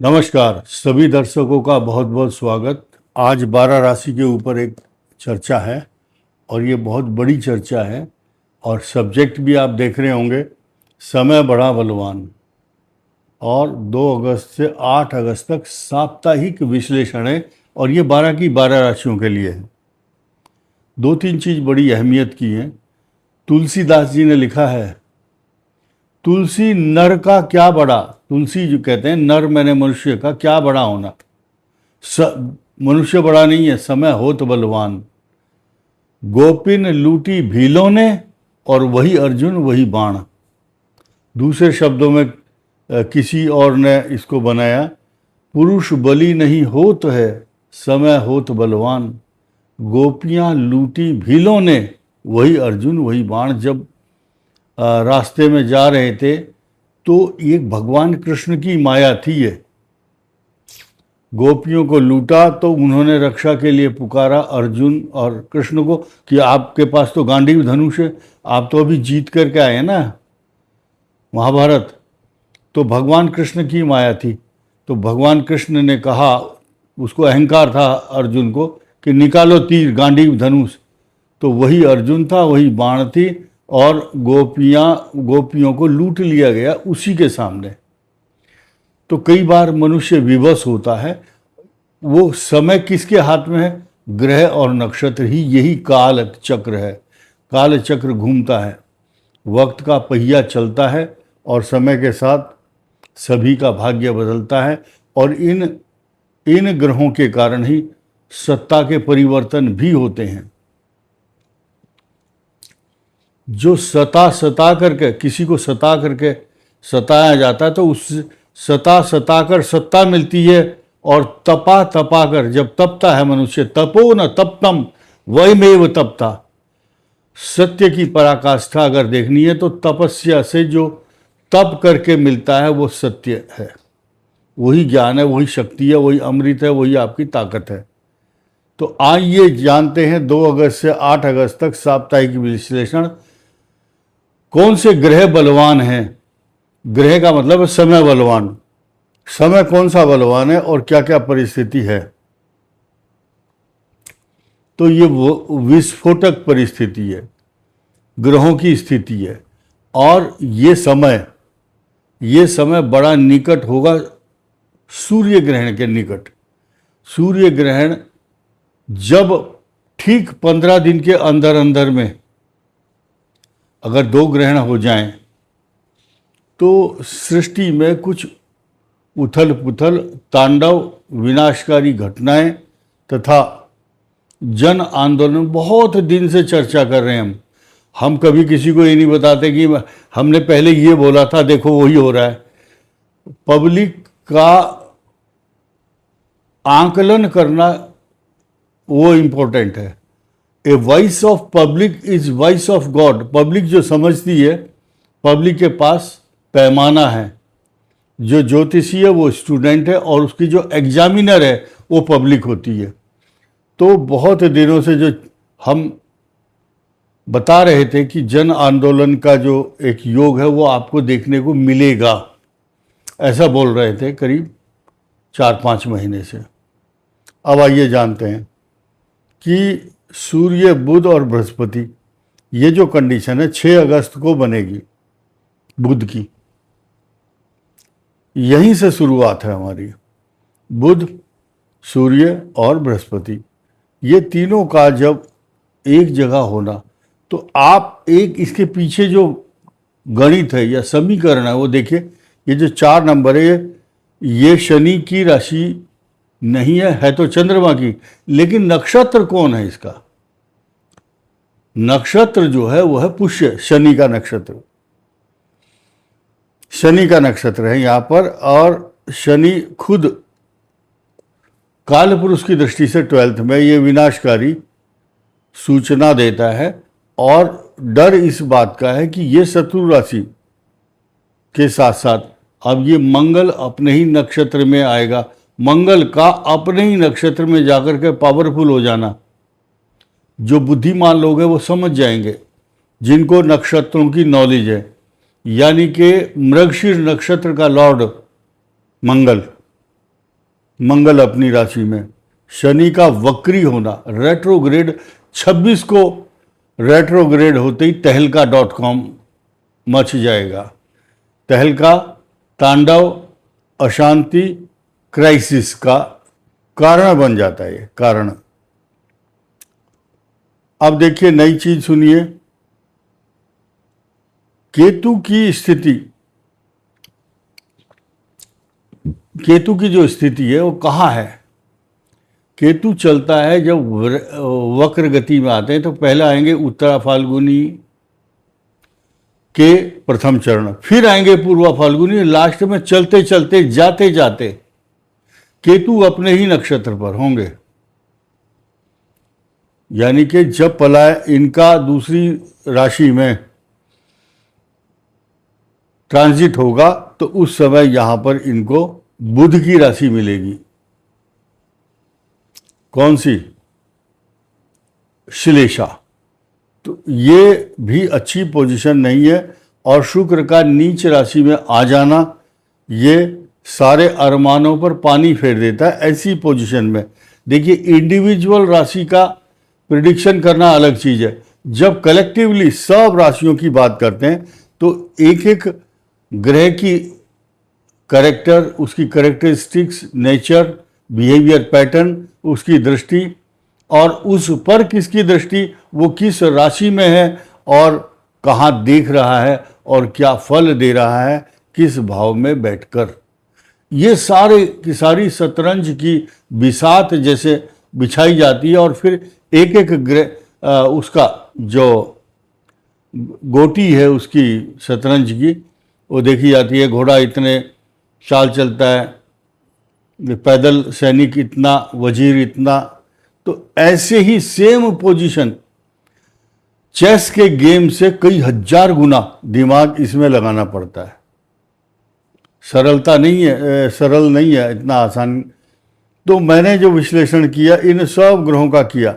नमस्कार सभी दर्शकों का बहुत बहुत स्वागत। आज 12 राशि के ऊपर एक चर्चा है और ये बहुत बड़ी चर्चा है और सब्जेक्ट भी आप देख रहे होंगे, समय बड़ा बलवान। और 2 अगस्त से 8 अगस्त तक साप्ताहिक विश्लेषण है और ये 12 की 12 राशियों के लिए है। 2-3 चीज़ बड़ी अहमियत की हैं। तुलसीदास जी ने लिखा है, तुलसी नर का क्या बड़ा, तुलसी जो कहते हैं नर मैंने मनुष्य का क्या बड़ा होना, मनुष्य बड़ा नहीं है, समय होत बलवान। गोपिन लूटी भीलों ने और वही अर्जुन वही बाण। दूसरे शब्दों में किसी और ने इसको बनाया, पुरुष बली नहीं होत है, समय होत बलवान। गोपियां लूटी भीलों ने वही अर्जुन वही बाण। जब रास्ते में जा रहे थे तो ये भगवान कृष्ण की माया थी। ये गोपियों को लूटा तो उन्होंने रक्षा के लिए पुकारा अर्जुन और कृष्ण को कि आपके पास तो गांडीव धनुष है, आप तो अभी जीत करके आए ना महाभारत। तो भगवान कृष्ण की माया थी। तो भगवान कृष्ण ने कहा, उसको अहंकार था अर्जुन को कि निकालो तीर गांडीव धनुष। तो वही अर्जुन था, वही बाण थी और गोपियों को लूट लिया गया उसी के सामने। तो कई बार मनुष्य विवश होता है। वो समय किसके हाथ में है? ग्रह और नक्षत्र ही, यही काल चक्र है। काल चक्र घूमता है, वक्त का पहिया चलता है और समय के साथ सभी का भाग्य बदलता है। और इन ग्रहों के कारण ही सत्ता के परिवर्तन भी होते हैं। जो सता करके किसी को सता करके सताया जाता है तो उस सता कर सत्ता मिलती है। और तपा कर जब तपता है मनुष्य, तपो न तप्तम वयमेव तपता। सत्य की पराकाष्ठा अगर देखनी है तो तपस्या से जो तप करके मिलता है वो सत्य है, वही ज्ञान है, वही शक्ति है, वही अमृत है, वही आपकी ताकत है। तो आइए जानते हैं 2 अगस्त से 8 अगस्त तक साप्ताहिक विश्लेषण। कौन से ग्रह बलवान हैं? ग्रह का मतलब है समय बलवान। समय कौन सा बलवान है और क्या क्या परिस्थिति है? तो ये वो विस्फोटक परिस्थिति है, ग्रहों की स्थिति है। और ये समय बड़ा निकट होगा सूर्य ग्रहण के निकट। सूर्य ग्रहण जब ठीक 15 दिन के अंदर अंदर में अगर 2 ग्रहण हो जाएं तो सृष्टि में कुछ उथल पुथल, तांडव, विनाशकारी घटनाएं तथा जन आंदोलन बहुत दिन से चर्चा कर रहे हैं। हम कभी किसी को ये नहीं बताते कि हमने पहले ये बोला था, देखो वही हो रहा है। पब्लिक का आंकलन करना वो इम्पोर्टेंट है। A voice of public is voice of God. Public जो समझती है, पब्लिक के पास पैमाना है। जो ज्योतिषी है वो स्टूडेंट है और उसकी जो एग्जामिनर है वो पब्लिक होती है। तो बहुत दिनों से जो हम बता रहे थे कि जन आंदोलन का जो एक योग है वो आपको देखने को मिलेगा, ऐसा बोल रहे थे करीब 4-5 महीने से। अब आइए जानते हैं कि सूर्य, बुध और बृहस्पति, ये जो कंडीशन है 6 अगस्त को बनेगी बुध की। यहीं से शुरुआत है हमारी। बुध, सूर्य और बृहस्पति, ये तीनों का जब एक जगह होना तो आप एक इसके पीछे जो गणित है या समीकरण है वो देखिए। ये जो 4 नंबर है ये शनि की राशि नहीं है तो चंद्रमा की। लेकिन नक्षत्र कौन है इसका? नक्षत्र जो है वो है पुष्य, शनि का नक्षत्र। शनि का नक्षत्र है यहाँ पर। और शनि खुद काल पुरुष की दृष्टि से 12th में ये विनाशकारी सूचना देता है। और डर इस बात का है कि ये शत्रु राशि के साथ साथ अब ये मंगल अपने ही नक्षत्र में आएगा। मंगल का अपने ही नक्षत्र में जाकर के पावरफुल हो जाना, जो बुद्धिमान लोग हैं वो समझ जाएंगे, जिनको नक्षत्रों की नॉलेज है। यानी कि मृगशीर्ष नक्षत्र का लॉर्ड मंगल मंगल अपनी राशि में, शनि का वक्री होना, रेट्रोग्रेड 26 को रेट्रोग्रेड होते ही तहलका.com मच जाएगा। तहलका तांडव, अशांति, क्राइसिस का कारण बन जाता है ये कारण। अब देखिए नई चीज सुनिए, केतु की स्थिति, केतु की जो स्थिति है वो कहाँ है? केतु चलता है जब वक्र गति में आते हैं तो पहले आएंगे उत्तरा फाल्गुनी के प्रथम चरण, फिर आएंगे पूर्वा फाल्गुनी, लास्ट में चलते चलते जाते जाते केतु अपने ही नक्षत्र पर होंगे। यानी कि जब पलाय इनका दूसरी राशि में ट्रांजिट होगा तो उस समय यहां पर इनको बुध की राशि मिलेगी। कौन सी? श्लेषा। तो ये भी अच्छी पोजीशन नहीं है, और शुक्र का नीच राशि में आ जाना ये सारे अरमानों पर पानी फेर देता है ऐसी पोजीशन में। देखिए इंडिविजुअल राशि का प्रिडिक्शन करना अलग चीज है, जब कलेक्टिवली सब राशियों की बात करते हैं तो एक एक ग्रह की कैरेक्टर, उसकी कैरेक्टरिस्टिक्स, नेचर, बिहेवियर पैटर्न, उसकी दृष्टि, और उस पर किसकी दृष्टि, वो किस राशि में है और कहाँ देख रहा है और क्या फल दे रहा है किस भाव में बैठकर, ये सारे की सारी शतरंज की बिसात जैसे बिछाई जाती है। और फिर एक एक ग्रह उसका जो गोटी है उसकी शतरंज की वो देखी जाती है। घोड़ा इतने चाल चलता है, पैदल सैनिक इतना, वजीर इतना। तो ऐसे ही सेम पोजीशन चेस के गेम से कई हजार गुना दिमाग इसमें लगाना पड़ता है। सरलता नहीं है, सरल नहीं है इतना आसान। तो मैंने जो विश्लेषण किया इन सब ग्रहों का किया,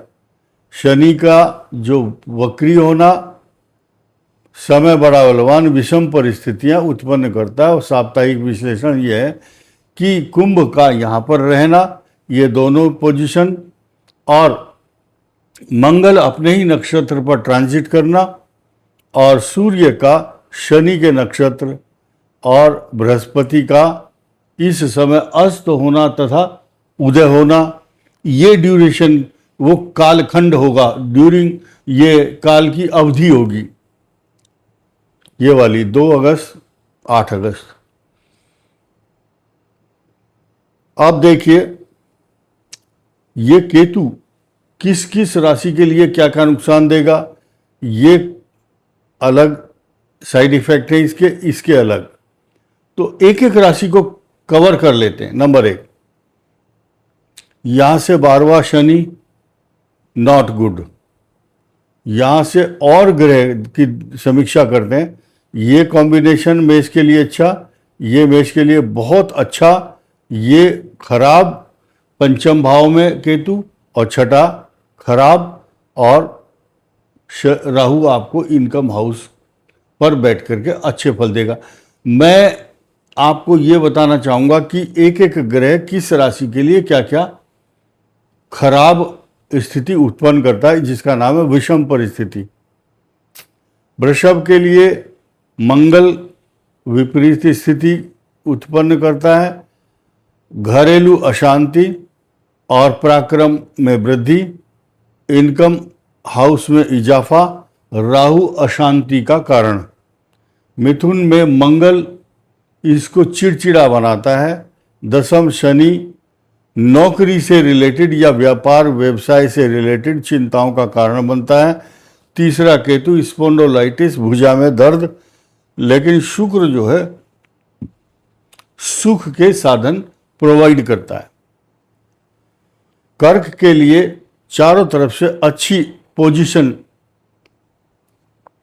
शनि का जो वक्री होना समय बड़ा बलवान विषम परिस्थितियां उत्पन्न करता है, और साप्ताहिक विश्लेषण यह है कि कुंभ का यहाँ पर रहना, ये दोनों पोजीशन, और मंगल अपने ही नक्षत्र पर ट्रांजिट करना, और सूर्य का शनि के नक्षत्र और बृहस्पति का इस समय अस्त होना तथा उदय होना, ये ड्यूरेशन वो कालखंड होगा, ड्यूरिंग ये काल की अवधि होगी, ये वाली 2 अगस्त 8 अगस्त। अब देखिए ये केतु किस किस राशि के लिए क्या क्या नुकसान देगा, ये अलग साइड इफेक्ट है इसके, इसके अलग। तो एक एक राशि को कवर कर लेते हैं। नंबर 1, यहां से 12वां शनि नॉट गुड, यहां से और ग्रह की समीक्षा करते हैं। ये कॉम्बिनेशन मेष के लिए अच्छा, ये मेष के लिए बहुत अच्छा, ये खराब पंचम भाव में केतु, और छठा खराब, और राहु आपको इनकम हाउस पर बैठ करके अच्छे फल देगा। मैं आपको ये बताना चाहूँगा कि एक एक ग्रह किस राशि के लिए क्या क्या खराब स्थिति उत्पन्न करता है, जिसका नाम है विषम परिस्थिति। वृषभ के लिए मंगल विपरीत स्थिति उत्पन्न करता है, घरेलू अशांति और पराक्रम में वृद्धि, इनकम हाउस में इजाफा, राहु अशांति का कारण। मिथुन में मंगल इसको चिड़चिड़ा बनाता है, दशम शनि नौकरी से रिलेटेड या व्यापार व्यवसाय से रिलेटेड चिंताओं का कारण बनता है, तीसरा केतु स्पोंडोलाइटिस भुजा में दर्द, लेकिन शुक्र जो है सुख के साधन प्रोवाइड करता है। कर्क के लिए चारों तरफ से अच्छी पोजीशन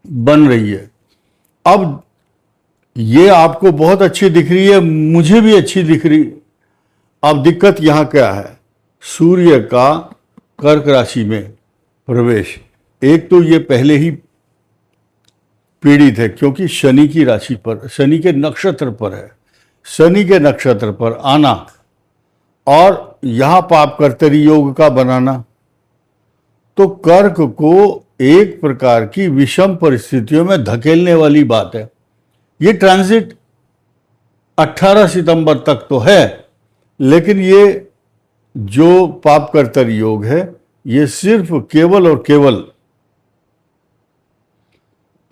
बन रही है। अब ये आपको बहुत अच्छी दिख रही है, मुझे भी अच्छी दिख रही। अब दिक्कत यहां क्या है, सूर्य का कर्क राशि में प्रवेश, एक तो ये पहले ही पीड़ित है क्योंकि शनि की राशि पर, शनि के नक्षत्र पर है, शनि के नक्षत्र पर आना और यहाँ पाप कर्तरी योग का बनाना, तो कर्क को एक प्रकार की विषम परिस्थितियों में धकेलने वाली बात है। ये ट्रांजिट 18 सितंबर तक तो है, लेकिन ये जो पाप कर्तरी योग है ये सिर्फ केवल और केवल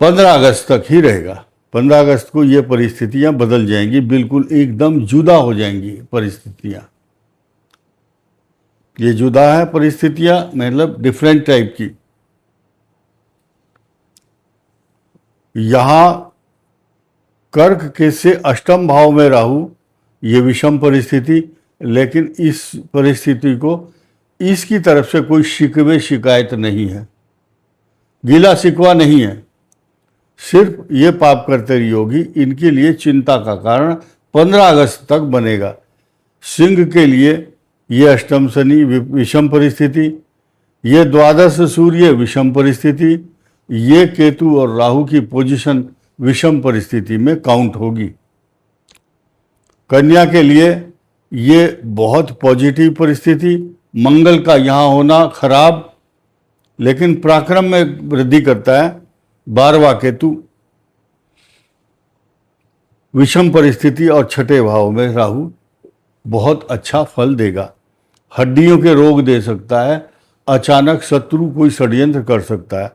15 अगस्त तक ही रहेगा। 15 अगस्त को ये परिस्थितियां बदल जाएंगी, बिल्कुल एकदम जुदा हो जाएंगी परिस्थितियां। ये जुदा है परिस्थितियां, मतलब डिफरेंट टाइप की। यहां कर्क के से अष्टम भाव में राहु, ये विषम परिस्थिति, लेकिन इस परिस्थिति को इसकी तरफ से कोई शिकवे शिकायत नहीं है, गिला शिकवा नहीं है। सिर्फ ये पाप कर्तरी योगी, इनके लिए चिंता का कारण 15 अगस्त तक बनेगा। सिंह के लिए ये अष्टम शनि विषम परिस्थिति, ये द्वादश सूर्य विषम परिस्थिति, ये केतु और राहु की पोजीशन विषम परिस्थिति में काउंट होगी। कन्या के लिए ये बहुत पॉजिटिव परिस्थिति, मंगल का यहाँ होना खराब, लेकिन पराक्रम में वृद्धि करता है। 12वां केतु विषम परिस्थिति और छठे भाव में राहु बहुत अच्छा फल देगा। हड्डियों के रोग दे सकता है, अचानक शत्रु कोई षड्यंत्र कर सकता है।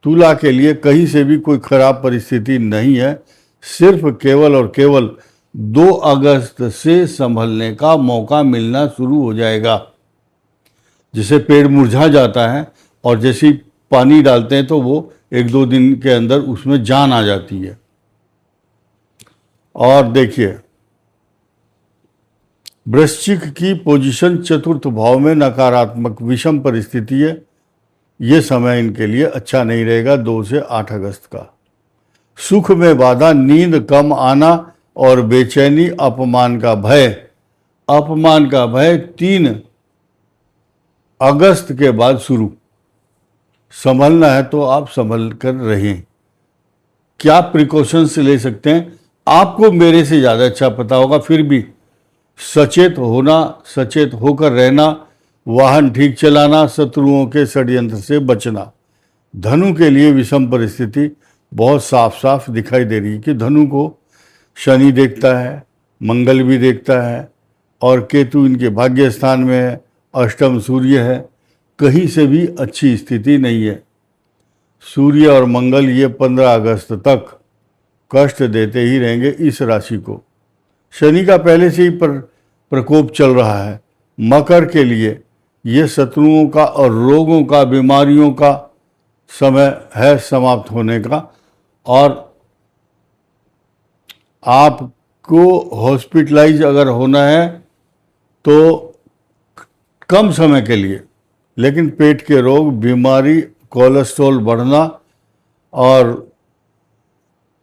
तुला के लिए कहीं से भी कोई खराब परिस्थिति नहीं है, सिर्फ केवल और केवल 2 अगस्त से संभलने का मौका मिलना शुरू हो जाएगा। जैसे पेड़ मुरझा जाता है और जैसे पानी डालते हैं तो वो 1-2 दिन के अंदर उसमें जान आ जाती है। और देखिए, वृश्चिक की पोजीशन चतुर्थ भाव में नकारात्मक विषम परिस्थिति है। ये समय इनके लिए अच्छा नहीं रहेगा 2 से 8 अगस्त का। सुख में बाधा, नींद कम आना और बेचैनी, अपमान का भय। अपमान का भय 3 अगस्त के बाद शुरू। संभलना है तो आप संभल कर रहें। क्या प्रिकॉशंस ले सकते हैं आपको मेरे से ज़्यादा अच्छा पता होगा, फिर भी सचेत होना, सचेत होकर रहना, वाहन ठीक चलाना, शत्रुओं के षड्यंत्र से बचना। धनु के लिए विषम परिस्थिति बहुत साफ साफ दिखाई दे रही है कि धनु को शनि देखता है, मंगल भी देखता है और केतु इनके भाग्य स्थान में है, अष्टम सूर्य है। कहीं से भी अच्छी स्थिति नहीं है। सूर्य और मंगल ये 15 अगस्त तक कष्ट देते ही रहेंगे इस राशि को। शनि का पहले से ही प्रकोप चल रहा है। मकर के लिए ये शत्रुओं का और रोगों का, बीमारियों का समय है समाप्त होने का, और आपको हॉस्पिटलाइज अगर होना है तो कम समय के लिए, लेकिन पेट के रोग, बीमारी, कोलेस्ट्रॉल बढ़ना और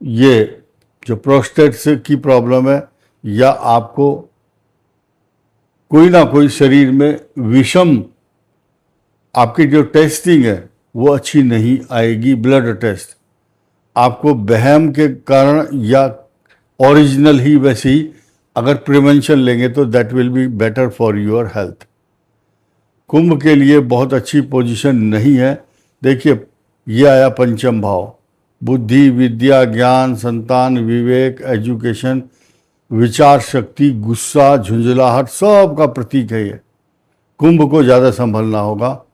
ये जो प्रोस्टेट से की प्रॉब्लम है, या आपको कोई ना कोई शरीर में विषम, आपकी जो टेस्टिंग है वो अच्छी नहीं आएगी। ब्लड टेस्ट आपको वहम के कारण या ओरिजिनल ही वैसे ही अगर प्रिवेंशन लेंगे तो that will be better for your health. Kumbh के लिए बहुत अच्छी पोजीशन नहीं है। देखिए, ये आया पंचम भाव, बुद्धि, विद्या, ज्ञान, संतान, विवेक, एजुकेशन, विचार शक्ति, गुस्सा, झुंझलाहट, सब का प्रतीक है ये। कुंभ को ज़्यादा संभलना होगा,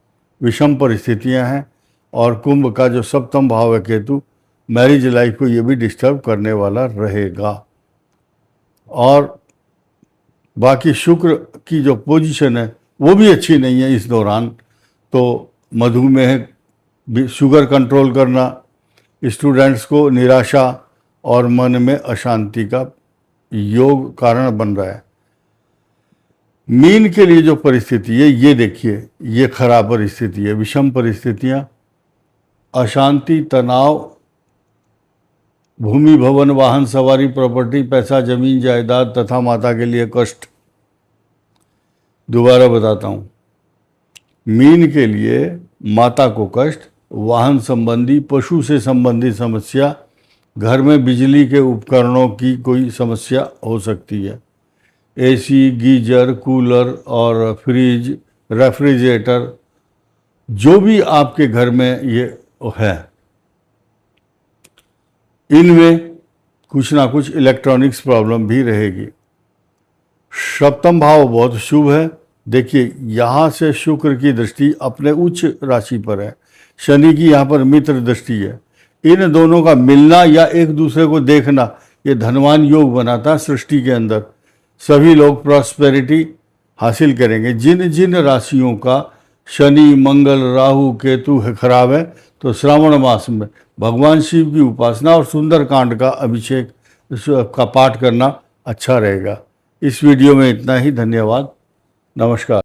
विषम परिस्थितियां हैं। और कुंभ का जो सप्तम भाव है केतु, मैरिज लाइफ को ये भी डिस्टर्ब करने वाला रहेगा। और बाकी शुक्र की जो पोजीशन है वो भी अच्छी नहीं है इस दौरान। तो मधुमेह, शुगर कंट्रोल करना, स्टूडेंट्स को निराशा और मन में अशांति का योग कारण बन रहा है। मीन के लिए जो परिस्थिति है ये देखिए, ये खराब परिस्थिति है, विषम परिस्थितियां, अशांति, तनाव, भूमि, भवन, वाहन, सवारी, प्रॉपर्टी, पैसा, जमीन, जायदाद तथा माता के लिए कष्ट। दोबारा बताता हूँ, मीन के लिए माता को कष्ट, वाहन संबंधी, पशु से संबंधित समस्या, घर में बिजली के उपकरणों की कोई समस्या हो सकती है। एसी, गीजर, कूलर और फ्रिज, रेफ्रिजरेटर, जो भी आपके घर में ये है, इनमें कुछ ना कुछ इलेक्ट्रॉनिक्स प्रॉब्लम भी रहेगी। सप्तम भाव बहुत शुभ है। देखिए, यहाँ से शुक्र की दृष्टि अपने उच्च राशि पर है, शनि की यहाँ पर मित्र दृष्टि है। इन दोनों का मिलना या एक दूसरे को देखना, ये धनवान योग बनाता है सृष्टि के अंदर। सभी लोग प्रॉस्पेरिटी हासिल करेंगे। जिन जिन राशियों का शनि, मंगल, राहु, केतु है खराब है, तो श्रावण मास में भगवान शिव की उपासना और सुंदरकांड का अभिषेक का पाठ करना अच्छा रहेगा। इस वीडियो में इतना ही। धन्यवाद। नमस्कार।